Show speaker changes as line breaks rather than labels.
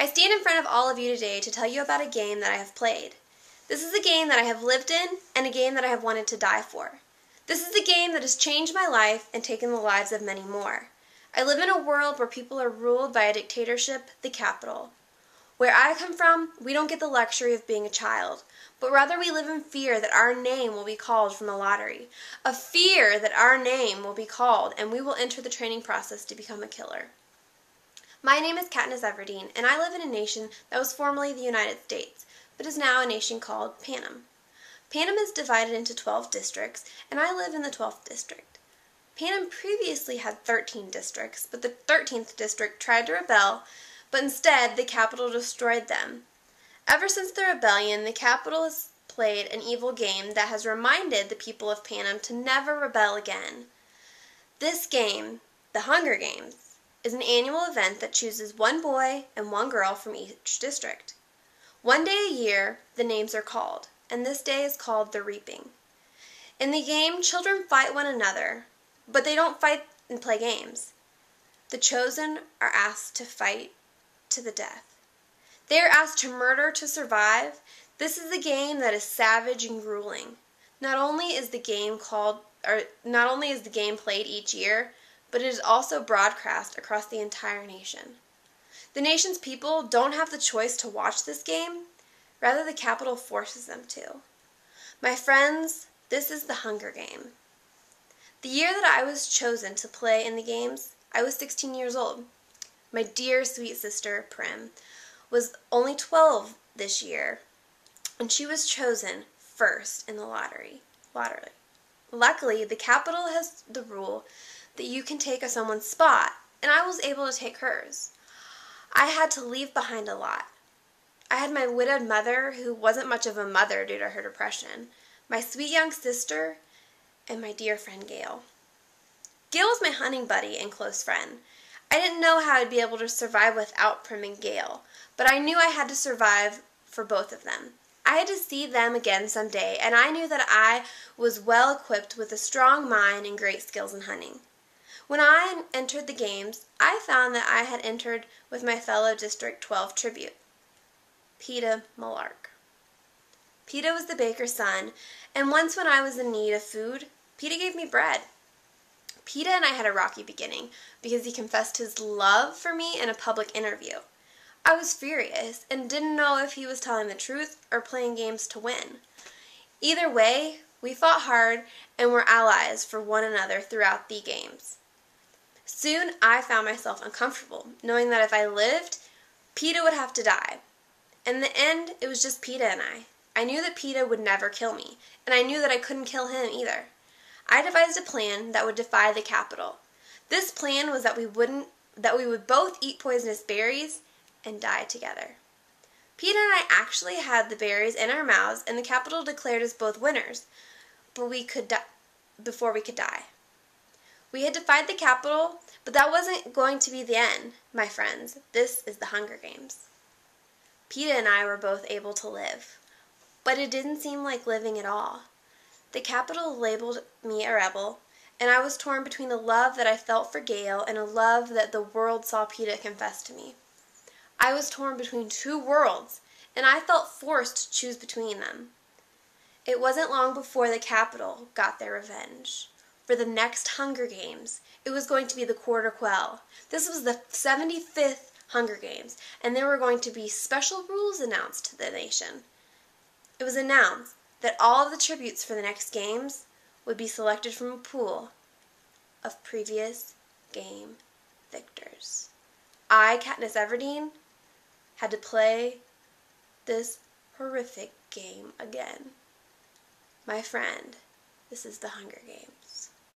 I stand in front of all of you today to tell you about a game that I have played. This is a game that I have lived in and a game that I have wanted to die for. This is a game that has changed my life and taken the lives of many more. I live in a world where people are ruled by a dictatorship, the capital. Where I come from, we don't get the luxury of being a child, but rather we live in fear that our name will be called from the lottery. A fear that our name will be called and we will enter the training process to become a killer. My name is Katniss Everdeen, and I live in a nation that was formerly the United States, but is now a nation called Panem. Panem is divided into 12 districts, and I live in the 12th district. Panem previously had 13 districts, but the 13th district tried to rebel, but instead the capital destroyed them. Ever since the rebellion, the capital has played an evil game that has reminded the people of Panem to never rebel again. This game, the Hunger Games, is an annual event that chooses one boy and one girl from each district. One day a year, the names are called, and this day is called the Reaping. In the game, children fight one another, but they don't fight and play games. The chosen are asked to fight to the death. They are asked to murder to survive. This is a game that is savage and grueling. Not only is the game played each year, but it is also broadcast across the entire nation. The nation's people don't have the choice to watch this game, rather the capital forces them to. My friends, this is the Hunger Game. The year that I was chosen to play in the games, I was 16 years old. My dear sweet sister, Prim, was only 12 this year, and she was chosen first in the lottery. Luckily, the capital has the rule that you can take someone's spot, and I was able to take hers. I had to leave behind a lot. I had my widowed mother, who wasn't much of a mother due to her depression, my sweet young sister, and my dear friend Gail. Gail was my hunting buddy and close friend. I didn't know how I'd be able to survive without Prim and Gail, but I knew I had to survive for both of them. I had to see them again someday, and I knew that I was well equipped with a strong mind and great skills in hunting. When I entered the games, I found that I had entered with my fellow District 12 tribute, Peeta Malark. Peeta was the baker's son, and once when I was in need of food, Peeta gave me bread. Peeta and I had a rocky beginning because he confessed his love for me in a public interview. I was furious and didn't know if he was telling the truth or playing games to win. Either way, we fought hard and were allies for one another throughout the games. Soon I found myself uncomfortable, knowing that if I lived, Peeta would have to die. In the end, it was just Peeta and I. I knew that Peeta would never kill me, and I knew that I couldn't kill him either. I devised a plan that would defy the capital. This plan was that we would both eat poisonous berries and die together. Peeta and I actually had the berries in our mouths, and the capital declared us both winners, before we could die. We had defied the capital, but that wasn't going to be the end, my friends. This is the Hunger Games. Peeta and I were both able to live, but it didn't seem like living at all. The capital labeled me a rebel, and I was torn between a love that I felt for Gail and a love that the world saw Peeta confess to me. I was torn between two worlds, and I felt forced to choose between them. It wasn't long before the capital got their revenge. For the next Hunger Games, it was going to be the Quarter Quell. This was the 75th Hunger Games, and there were going to be special rules announced to the nation. It was announced that all of the tributes for the next games would be selected from a pool of previous game victors. I, Katniss Everdeen, had to play this horrific game again. My friend, this is the Hunger Games.